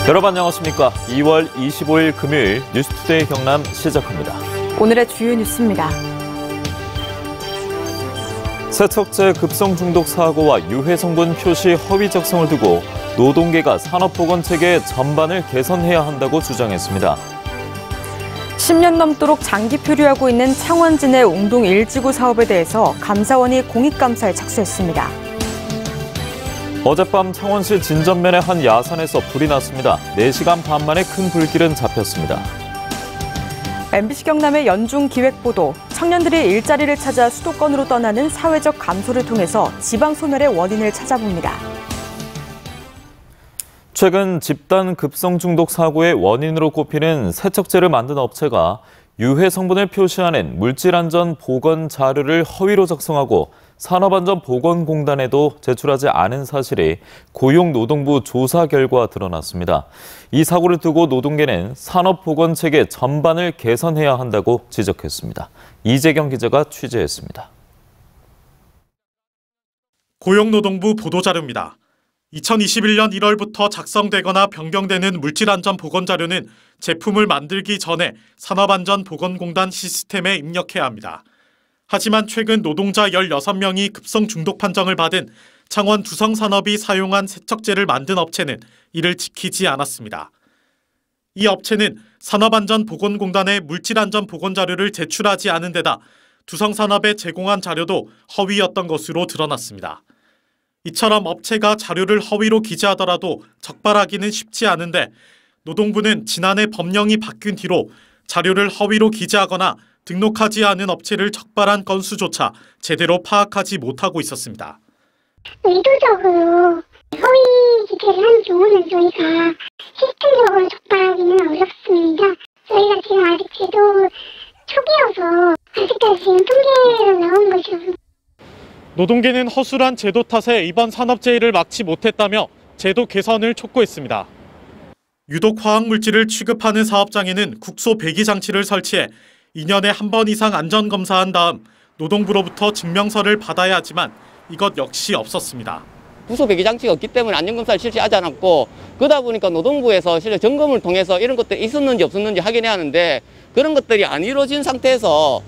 여러분 안녕하십니까. 2월 25일 금요일 뉴스투데이 경남 시작합니다. 오늘의 주요 뉴스입니다. 세척제 급성 중독 사고와 유해 성분 표시 허위 작성을 두고 노동계가 산업보건체계 전반을 개선해야 한다고 주장했습니다. 10년 넘도록 장기 표류하고 있는 창원진해 웅동 1지구 사업에 대해서 감사원이 공익감사에 착수했습니다. 어젯밤 창원시 진전면의 한 야산에서 불이 났습니다. 4시간 반 만에 큰 불길은 잡혔습니다. MBC 경남의 연중 기획보도, 청년들이 일자리를 찾아 수도권으로 떠나는 사회적 감소를 통해서 지방 소멸의 원인을 찾아봅니다. 최근 집단 급성 중독 사고의 원인으로 꼽히는 세척제를 만든 업체가 유해 성분을 표시하는 물질안전 보건 자료를 허위로 작성하고 산업안전보건공단에도 제출하지 않은 사실이 고용노동부 조사 결과 드러났습니다. 이 사고를 두고 노동계는 산업보건체계 전반을 개선해야 한다고 지적했습니다. 이재경 기자가 취재했습니다. 고용노동부 보도자료입니다. 2021년 1월부터 작성되거나 변경되는 물질안전보건자료는 제품을 만들기 전에 산업안전보건공단 시스템에 입력해야 합니다. 하지만 최근 노동자 16명이 급성 중독 판정을 받은 창원 두성산업이 사용한 세척제를 만든 업체는 이를 지키지 않았습니다. 이 업체는 산업안전보건공단에 물질안전보건자료를 제출하지 않은 데다 두성산업에 제공한 자료도 허위였던 것으로 드러났습니다. 이처럼 업체가 자료를 허위로 기재하더라도 적발하기는 쉽지 않은데 노동부는 지난해 법령이 바뀐 뒤로 자료를 허위로 기재하거나 등록하지 않은 업체를 적발한 건수조차 제대로 파악하지 못하고 있었습니다. 의도적으로 허위 기재를 한 경우는 저희가 시스템적으로 적발하기는 어렵습니다. 저희가 지금 아직 제도 초기여서 아직까지 지금 통계로 나온 것이라서. 노동계는 허술한 제도 탓에 이번 산업재해를 막지 못했다며 제도 개선을 촉구했습니다. 유독 화학물질을 취급하는 사업장에는 국소 배기 장치를 설치해 2년에 한 번 이상 안전검사한 다음 노동부로부터 증명서를 받아야 하지만 이것 역시 없었습니다. 국소 배기 장치가 없기 때문에 안전검사를 실시하지 않았고 그러다 보니까 노동부에서 실제 점검을 통해서 이런 것들이 있었는지 없었는지 확인해야 하는데 그런 것들이 안 이루어진 상태에서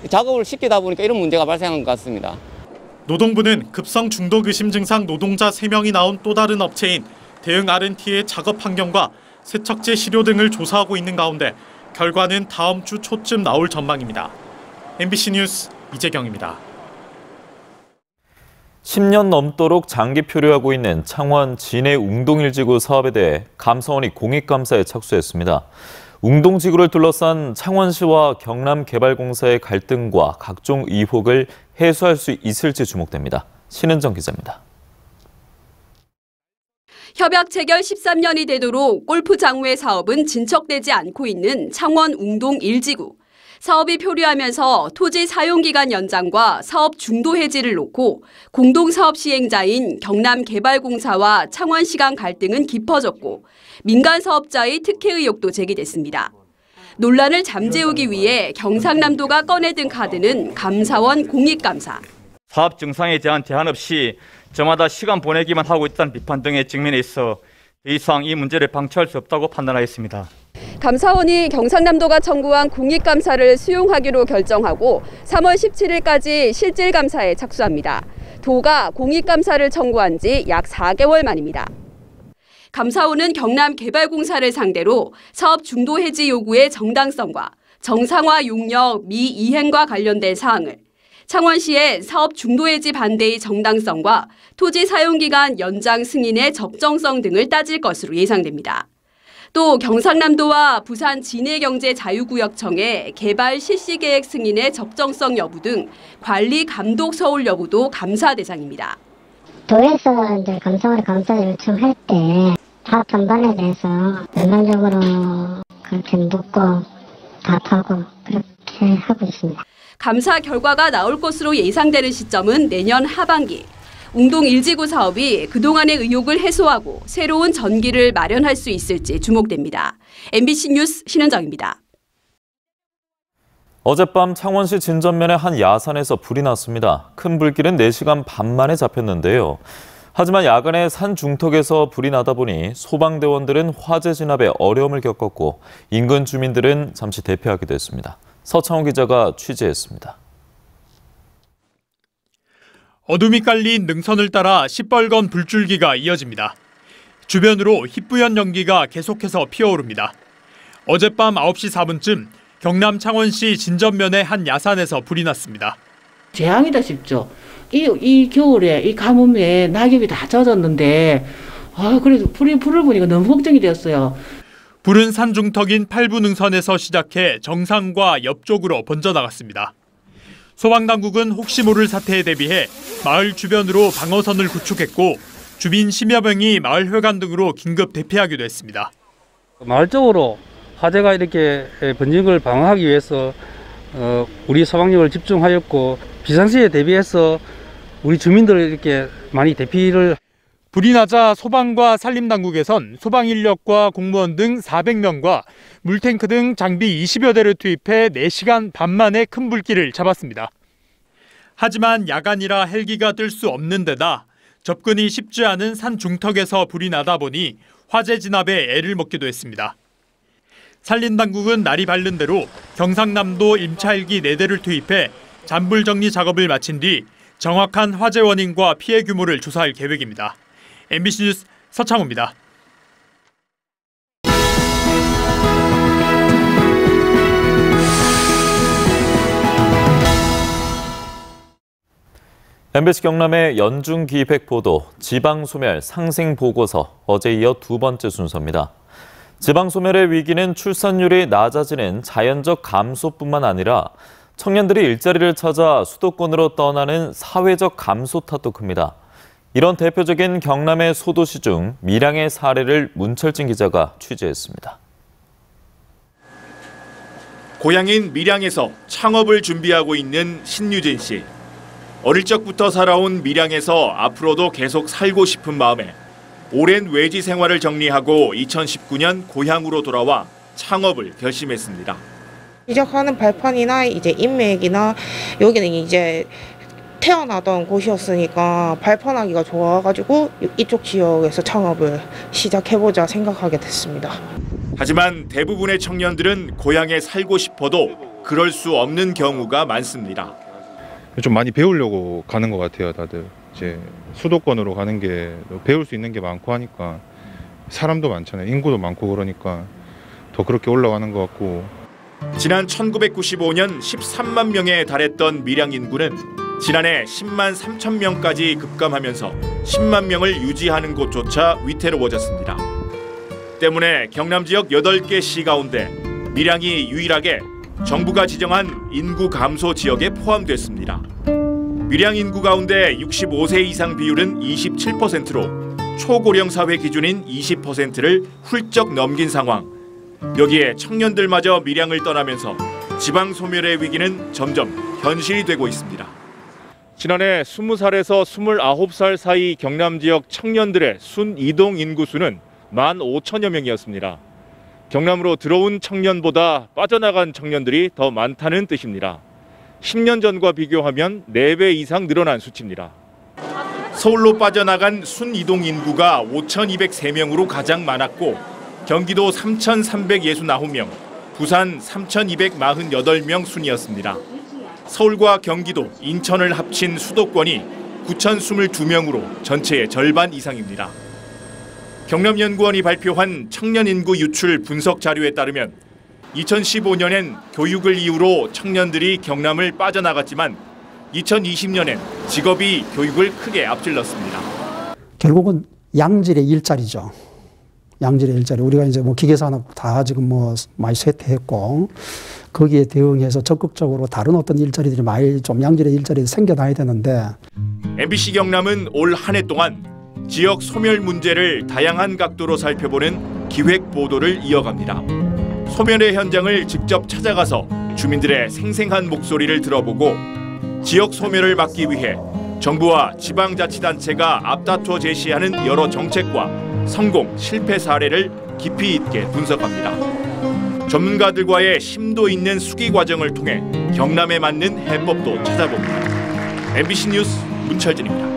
작업을 시키다 보니까 이런 문제가 발생한 것 같습니다. 노동부는 급성 중독 의심 증상 노동자 3명이 나온 또 다른 업체인 대응 R&T의 작업 환경과 세척제 시료 등을 조사하고 있는 가운데 결과는 다음 주 초쯤 나올 전망입니다. MBC 뉴스 이재경입니다. 10년 넘도록 장기 표류하고 있는 창원 진해 웅동 1지구 사업에 대해 감사원이 공익감사에 착수했습니다. 웅동 지구를 둘러싼 창원시와 경남개발공사의 갈등과 각종 의혹을 해소할 수 있을지 주목됩니다. 신은정 기자입니다. 협약 체결 13년이 되도록 골프 장외 사업은 진척되지 않고 있는 창원 웅동 1지구. 사업이 표류하면서 토지 사용기간 연장과 사업 중도 해지를 놓고 공동사업 시행자인 경남개발공사와 창원시 간 갈등은 깊어졌고 민간 사업자의 특혜 의혹도 제기됐습니다. 논란을 잠재우기 위해 경상남도가 꺼내든 카드는 감사원 공익감사. 사업 증상에 대한 제한 없이 저마다 시간 보내기만 하고 있다는 비판 등의 측면에 있어 더 이상 이 문제를 방치할 수 없다고 판단하였습니다. 감사원이 경상남도가 청구한 공익감사를 수용하기로 결정하고 3월 17일까지 실질감사에 착수합니다. 도가 공익감사를 청구한 지 약 4개월 만입니다. 감사원은 경남개발공사를 상대로 사업 중도 해지 요구의 정당성과 정상화 용역 미이행과 관련된 사항을, 창원시의 사업 중도 해지 반대의 정당성과 토지 사용기간 연장 승인의 적정성 등을 따질 것으로 예상됩니다. 또 경상남도와 부산 진해경제자유구역청의 개발 실시계획 승인의 적정성 여부 등 관리 감독 서울 여부도 감사 대상입니다. 도에서 이제 감사원에 감사를 요청할 때 사업 전반에 대해서 전반적으로 그렇게 묻고 답하고 그렇게 하고 있습니다. 감사 결과가 나올 것으로 예상되는 시점은 내년 하반기. 웅동 1지구 사업이 그동안의 의혹을 해소하고 새로운 전기를 마련할 수 있을지 주목됩니다. MBC 뉴스 신은정입니다. 어젯밤 창원시 진전면의 한 야산에서 불이 났습니다. 큰 불길은 4시간 반 만에 잡혔는데요. 하지만 야간에 산 중턱에서 불이 나다 보니 소방대원들은 화재 진압에 어려움을 겪었고 인근 주민들은 잠시 대피하기도 했습니다. 서창호 기자가 취재했습니다. 어둠이 깔린 능선을 따라 시뻘건 불줄기가 이어집니다. 주변으로 희뿌연 연기가 계속해서 피어오릅니다. 어젯밤 9시 4분쯤 경남 창원시 진전면의 한 야산에서 불이 났습니다. 재앙이다 싶죠. 이 겨울에 이 가뭄에 낙엽이 다 젖었는데 그래도 불을 보니까 너무 걱정이 되었어요. 불은 산 중턱인 팔부능선에서 시작해 정상과 옆쪽으로 번져나갔습니다. 소방당국은 혹시 모를 사태에 대비해 마을 주변으로 방어선을 구축했고 주민 10여 명이 마을 회관 등으로 긴급 대피하기도 했습니다. 마을 쪽으로 화재가 이렇게 번진 걸 방어하기 위해서 우리 소방력을 집중하였고 비상시에 대비해서 우리 주민들을 이렇게 많이 대피를. 불이 나자 소방과 산림당국에선 소방 인력과 공무원 등 400명과 물탱크 등 장비 20여 대를 투입해 4시간 반 만에 큰 불길을 잡았습니다. 하지만 야간이라 헬기가 뜰 수 없는 데다 접근이 쉽지 않은 산 중턱에서 불이 나다 보니 화재 진압에 애를 먹기도 했습니다. 산림당국은 날이 밝는 대로 경상남도 임차 헬기 4대를 투입해 잔불 정리 작업을 마친 뒤 정확한 화재 원인과 피해 규모를 조사할 계획입니다. MBC 뉴스 서창호입니다. MBC 경남의 연중 기획 보도 지방 소멸 상생 보고서 어제 이어 두 번째 순서입니다. 지방 소멸의 위기는 출산율이 낮아지는 자연적 감소뿐만 아니라 청년들이 일자리를 찾아 수도권으로 떠나는 사회적 감소 탓도 큽니다. 이런 대표적인 경남의 소도시 중 밀양의 사례를 문철진 기자가 취재했습니다. 고향인 밀양에서 창업을 준비하고 있는 신유진 씨. 어릴 적부터 살아온 밀양에서 앞으로도 계속 살고 싶은 마음에 오랜 외지 생활을 정리하고 2019년 고향으로 돌아와 창업을 결심했습니다. 시작하는 발판이나 이제 인맥이나 여기는 이제 태어나던 곳이었으니까 발판하기가 좋아가지고 이쪽 지역에서 창업을 시작해보자 생각하게 됐습니다. 하지만 대부분의 청년들은 고향에 살고 싶어도 그럴 수 없는 경우가 많습니다. 좀 많이 배우려고 가는 것 같아요. 다들 이제 수도권으로 가는 게 배울 수 있는 게 많고 하니까 사람도 많잖아요. 인구도 많고 그러니까 더 그렇게 올라가는 것 같고. 지난 1995년 13만 명에 달했던 밀양 인구는 지난해 10만 3천 명까지 급감하면서 10만 명을 유지하는 곳조차 위태로워졌습니다. 때문에 경남 지역 8개 시 가운데 밀양이 유일하게 정부가 지정한 인구 감소 지역에 포함됐습니다. 밀양 인구 가운데 65세 이상 비율은 27%로 초고령 사회 기준인 20%를 훌쩍 넘긴 상황. 여기에 청년들마저 밀양을 떠나면서 지방 소멸의 위기는 점점 현실이 되고 있습니다. 지난해 20살에서 29살 사이 경남 지역 청년들의 순 이동 인구수는 15,000여 명이었습니다. 경남으로 들어온 청년보다 빠져나간 청년들이 더 많다는 뜻입니다. 10년 전과 비교하면 4배 이상 늘어난 수치입니다. 서울로 빠져나간 순 이동 인구가 5,203명으로 가장 많았고 경기도 3,369명, 부산 3,248명 순이었습니다. 서울과 경기도, 인천을 합친 수도권이 9,022명으로 전체의 절반 이상입니다. 경남연구원이 발표한 청년 인구 유출 분석 자료에 따르면 2015년엔 교육을 이유로 청년들이 경남을 빠져나갔지만 2020년엔 직업이 교육을 크게 앞질렀습니다. 결국은 양질의 일자리죠. 양질의 일자리. 우리가 이제 뭐 기계산업 다 지금 뭐 많이 쇠퇴했고 거기에 대응해서 적극적으로 다른 어떤 일자리들이 많이 좀 양질의 일자리가 생겨나야 되는데. MBC 경남은 올 한 해 동안 지역 소멸 문제를 다양한 각도로 살펴보는 기획 보도를 이어갑니다. 소멸의 현장을 직접 찾아가서 주민들의 생생한 목소리를 들어보고 지역 소멸을 막기 위해 정부와 지방자치단체가 앞다투어 제시하는 여러 정책과 성공, 실패 사례를 깊이 있게 분석합니다. 전문가들과의 심도 있는 수기 과정을 통해 경남에 맞는 해법도 찾아봅니다. MBC 뉴스 문철진입니다.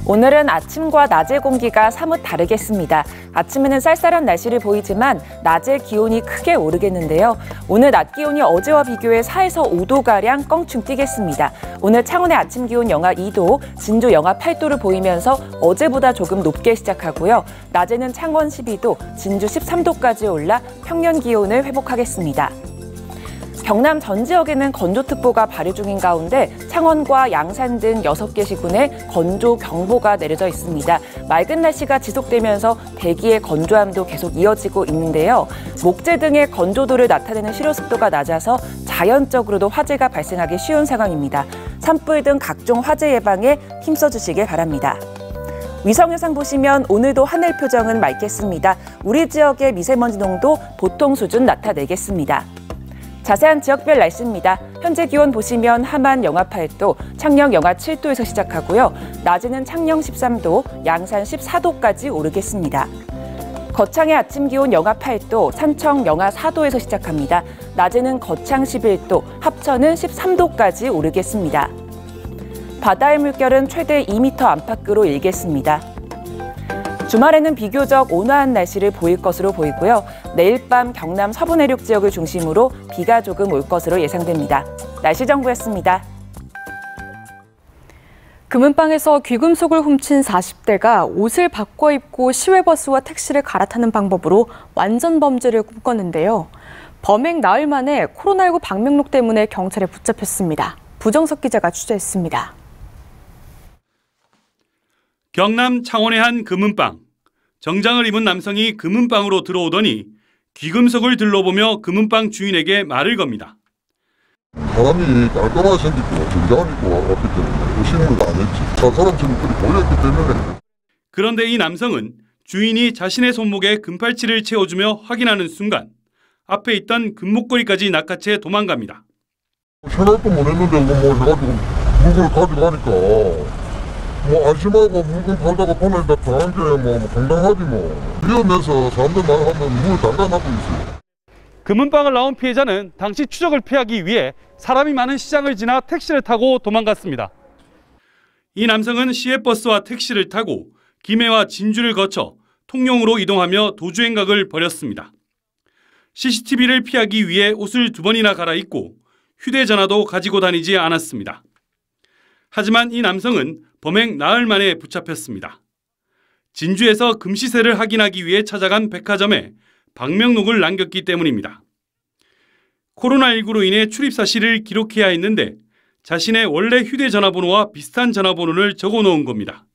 오늘은 아침과 낮의 공기가 사뭇 다르겠습니다. 아침에는 쌀쌀한 날씨를 보이지만 낮의 기온이 크게 오르겠는데요. 오늘 낮 기온이 어제와 비교해 4에서 5도가량 껑충 뛰겠습니다. 오늘 창원의 아침 기온 영하 2도, 진주 영하 8도를 보이면서 어제보다 조금 높게 시작하고요. 낮에는 창원 12도, 진주 13도까지 올라 평년 기온을 회복하겠습니다. 경남 전 지역에는 건조특보가 발효 중인 가운데 창원과 양산 등 6개 시군에 건조경보가 내려져 있습니다. 맑은 날씨가 지속되면서 대기의 건조함도 계속 이어지고 있는데요. 목재 등의 건조도를 나타내는 실효습도가 낮아서 자연적으로도 화재가 발생하기 쉬운 상황입니다. 산불 등 각종 화재 예방에 힘써주시길 바랍니다. 위성영상 보시면 오늘도 하늘 표정은 맑겠습니다. 우리 지역의 미세먼지 농도 보통 수준 나타내겠습니다. 자세한 지역별 날씨입니다. 현재 기온 보시면 함안 영하 8도, 창녕 영하 7도에서 시작하고요. 낮에는 창녕 13도, 양산 14도까지 오르겠습니다. 거창의 아침 기온 영하 8도, 산청 영하 4도에서 시작합니다. 낮에는 거창 11도, 합천은 13도까지 오르겠습니다. 바다의 물결은 최대 2m 안팎으로 일겠습니다. 주말에는 비교적 온화한 날씨를 보일 것으로 보이고요. 내일 밤 경남 서부 내륙 지역을 중심으로 비가 조금 올 것으로 예상됩니다. 날씨 정보였습니다. 금은방에서 귀금속을 훔친 40대가 옷을 바꿔 입고 시외버스와 택시를 갈아타는 방법으로 완전 범죄를 꿈꿨는데요. 범행 나흘 만에 코로나19 방명록 때문에 경찰에 붙잡혔습니다. 부정석 기자가 취재했습니다. 경남 창원의 한 금은방. 정장을 입은 남성이 금은방으로 들어오더니 귀금속을 들러보며 금은방 주인에게 말을 겁니다. 사람이 깔끔하게 생겼고 정장을 입고 왔기 때문에 의심을 안 했지. 사람 친구들이 보였기 때문에. 그런데 이 남성은 주인이 자신의 손목에 금팔찌를 채워주며 확인하는 순간 앞에 있던 금목걸이까지 낚아채 도망갑니다. 생각도 못 했는데 뭐 해가지고 물건을 가져가니까 안심하고 물건 팔다가 보내다 당한 게 당당하지 뭐. 위험해서 사람들 말하면 문을 닫아놓고 있어요. 금은방을 나온 피해자는 당시 추적을 피하기 위해 사람이 많은 시장을 지나 택시를 타고 도망갔습니다. 이 남성은 시외버스와 택시를 타고 김해와 진주를 거쳐 통영으로 이동하며 도주행각을 벌였습니다. CCTV를 피하기 위해 옷을 2번이나 갈아입고 휴대전화도 가지고 다니지 않았습니다. 하지만 이 남성은 범행 나흘 만에 붙잡혔습니다. 진주에서 금시세를 확인하기 위해 찾아간 백화점에 방명록을 남겼기 때문입니다. 코로나19로 인해 출입 사실을 기록해야 했는데 자신의 원래 휴대전화번호와 비슷한 전화번호를 적어놓은 겁니다.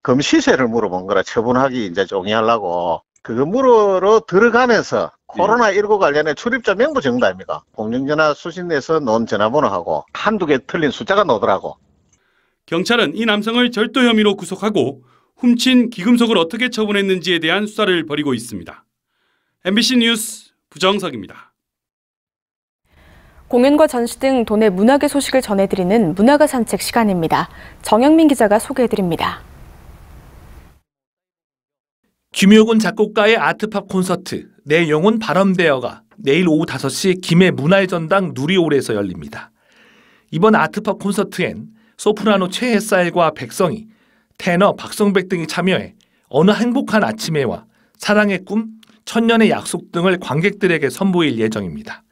금시세를 물어본 거라 처분하기 이제 종이하려고 그거 물으러 들어가면서 코로나19 관련해 출입자 명부 정도 아닙니까? 공중전화 수신에서 놓은 전화번호하고 한두 개 틀린 숫자가 나오더라고. 경찰은 이 남성을 절도 혐의로 구속하고 훔친 귀금속을 어떻게 처분했는지에 대한 수사를 벌이고 있습니다. MBC 뉴스 부정석입니다. 공연과 전시 등 도내 문화계 소식을 전해드리는 문화가 산책 시간입니다. 정영민 기자가 소개해드립니다. 김효근 작곡가의 아트팝 콘서트 내 영혼 바람되어가 내일 오후 5시 김해 문화의 전당 누리홀에서 열립니다. 이번 아트팝 콘서트엔 소프라노 최혜쌀과 백성희, 테너 박성백 등이 참여해 어느 행복한 아침에와 사랑의 꿈, 천년의 약속 등을 관객들에게 선보일 예정입니다.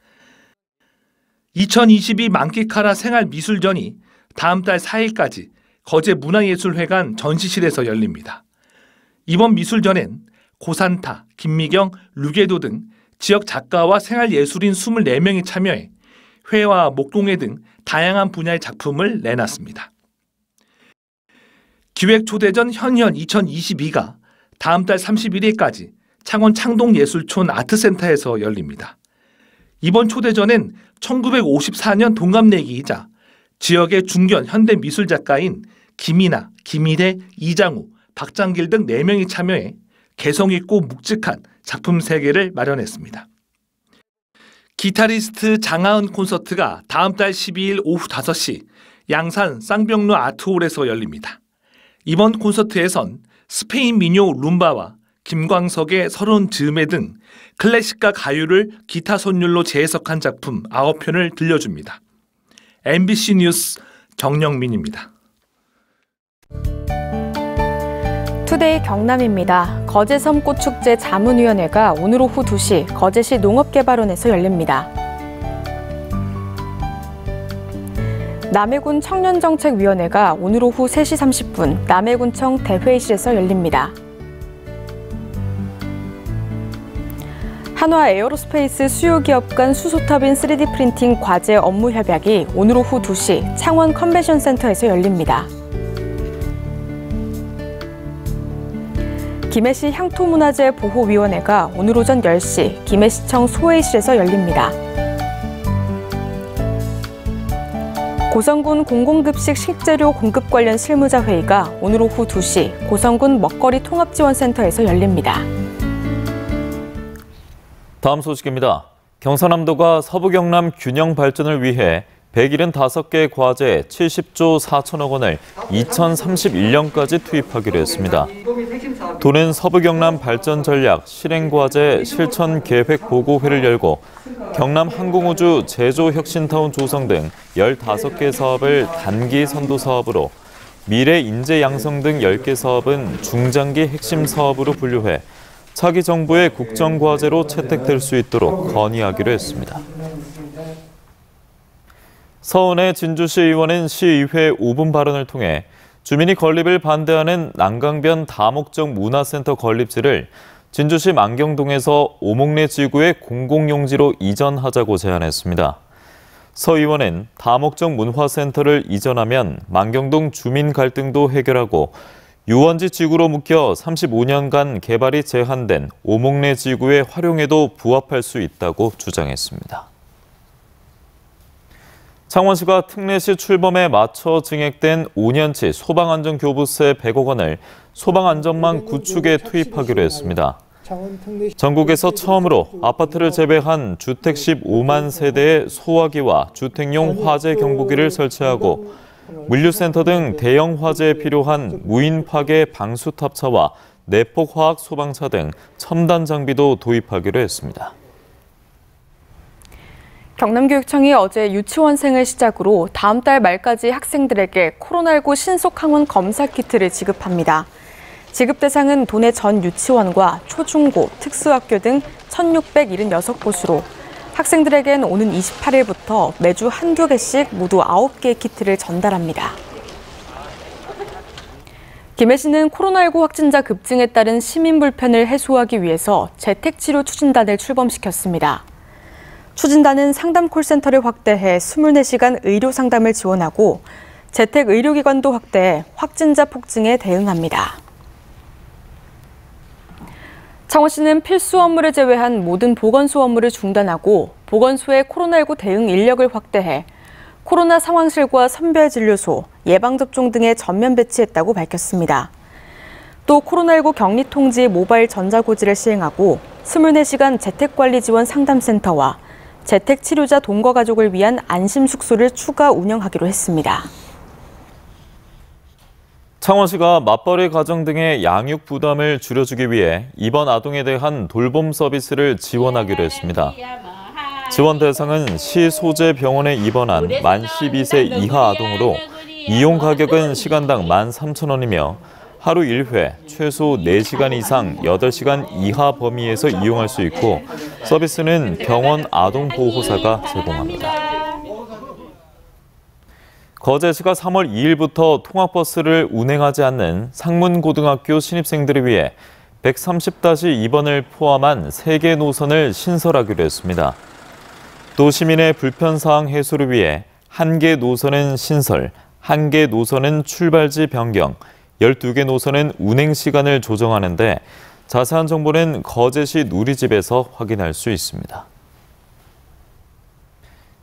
2022 만키카라 생활미술전이 다음 달 4일까지 거제 문화예술회관 전시실에서 열립니다. 이번 미술전엔 고산타, 김미경, 류계도 등 지역 작가와 생활예술인 24명이 참여해 회화, 목동회 등 다양한 분야의 작품을 내놨습니다. 기획초대전 현현 2022가 다음 달 31일까지 창원 창동예술촌 아트센터에서 열립니다. 이번 초대전엔 1954년 동갑내기이자 지역의 중견 현대 미술작가인 김이나, 김일혜, 이장우, 박장길 등 4명이 참여해 개성있고 묵직한 작품 세계를 마련했습니다. 기타리스트 장하은 콘서트가 다음 달 12일 오후 5시 양산 쌍벽로 아트홀에서 열립니다. 이번 콘서트에선 스페인 민요 룸바와 김광석의 서러운 즈음에 등 클래식과 가요를 기타 선율로 재해석한 작품 9편을 들려줍니다. MBC 뉴스 정영민입니다. 투데이 경남입니다. 거제섬 꽃축제 자문위원회가 오늘 오후 2시 거제시 농업개발원에서 열립니다. 남해군 청년정책위원회가 오늘 오후 3시 30분 남해군청 대회의실에서 열립니다. 한화 에어로스페이스 수요기업 간 수소터빈 3D 프린팅 과제 업무 협약이 오늘 오후 2시 창원 컨벤션센터에서 열립니다. 김해시 향토문화재 보호위원회가 오늘 오전 10시 김해시청 소회의실에서 열립니다. 고성군 공공급식 식재료 공급 관련 실무자 회의가 오늘 오후 2시 고성군 먹거리 통합지원센터에서 열립니다. 다음 소식입니다. 경상남도가 서부 경남 균형 발전을 위해 175개 과제 70조 4천억 원을 2031년까지 투입하기로 했습니다. 도는 서부 경남 발전 전략 실행 과제 실천 계획 보고회를 열고 경남 항공우주 제조 혁신타운 조성 등 15개 사업을 단기 선도 사업으로 미래 인재 양성 등 10개 사업은 중장기 핵심 사업으로 분류해 차기 정부의 국정과제로 채택될 수 있도록 건의하기로 했습니다. 서운의 진주시 의원은 시의회 5분 발언을 통해 주민이 건립을 반대하는 난강변 다목적 문화센터 건립지를 진주시 만경동에서 오목내 지구의 공공용지로 이전하자고 제안했습니다. 서 의원은 다목적 문화센터를 이전하면 만경동 주민 갈등도 해결하고 유원지 지구로 묶여 35년간 개발이 제한된 오목내 지구의 활용에도 부합할 수 있다고 주장했습니다. 창원시가 특례시 출범에 맞춰 증액된 5년치 소방안전교부세 100억 원을 소방안전망 구축에 투입하기로 했습니다. 전국에서 처음으로 아파트를 제외한 주택 15만 세대의 소화기와 주택용 화재 경보기를 설치하고 물류센터 등 대형 화재에 필요한 무인 파괴 방수탑차와 내폭화학 소방차 등 첨단 장비도 도입하기로 했습니다. 경남교육청이 어제 유치원생을 시작으로 다음 달 말까지 학생들에게 코로나19 신속 항원 검사 키트를 지급합니다. 지급 대상은 도내 전 유치원과 초중고, 특수학교 등 1,676곳으로 학생들에겐 오는 28일부터 매주 한두 개씩 모두 9개의 키트를 전달합니다. 김해시는 코로나19 확진자 급증에 따른 시민 불편을 해소하기 위해서 재택치료 추진단을 출범시켰습니다. 추진단은 상담 콜센터를 확대해 24시간 의료 상담을 지원하고 재택 의료기관도 확대해 확진자 폭증에 대응합니다. 창원시는 필수 업무를 제외한 모든 보건소 업무를 중단하고 보건소의 코로나19 대응 인력을 확대해 코로나 상황실과 선별진료소, 예방접종 등에 전면 배치했다고 밝혔습니다. 또 코로나19 격리통지 모바일 전자고지를 시행하고 24시간 재택관리 지원 상담센터와 재택치료자 동거 가족을 위한 안심숙소를 추가 운영하기로 했습니다. 창원시가 맞벌이 가정 등의 양육 부담을 줄여주기 위해 입원 아동에 대한 돌봄 서비스를 지원하기로 했습니다. 지원 대상은 시 소재 병원에 입원한 만 12세 이하 아동으로 이용 가격은 시간당 13,000원이며 하루 1회 최소 4시간 이상 8시간 이하 범위에서 이용할 수 있고 서비스는 병원 아동보호사가 제공합니다. 거제시가 3월 2일부터 통학버스를 운행하지 않는 상문고등학교 신입생들을 위해 130-2번을 포함한 3개 노선을 신설하기로 했습니다. 또 시민의 불편사항 해소를 위해 1개 노선은 신설, 1개 노선은 출발지 변경, 12개 노선은 운행 시간을 조정하는데 자세한 정보는 거제시 누리집에서 확인할 수 있습니다.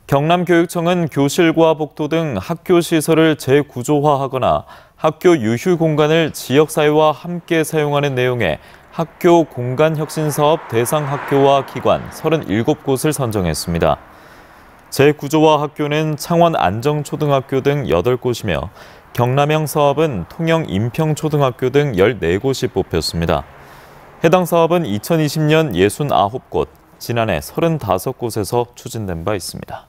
경남교육청은 교실과 복도 등 학교 시설을 재구조화하거나 학교 유휴 공간을 지역사회와 함께 사용하는 내용의 학교 공간혁신사업 대상 학교와 기관 37곳을 선정했습니다. 재구조화 학교는 창원 안정초등학교 등 8곳이며 경남형 사업은 통영 인평초등학교 등 14곳이 뽑혔습니다. 해당 사업은 2020년 69곳, 지난해 35곳에서 추진된 바 있습니다.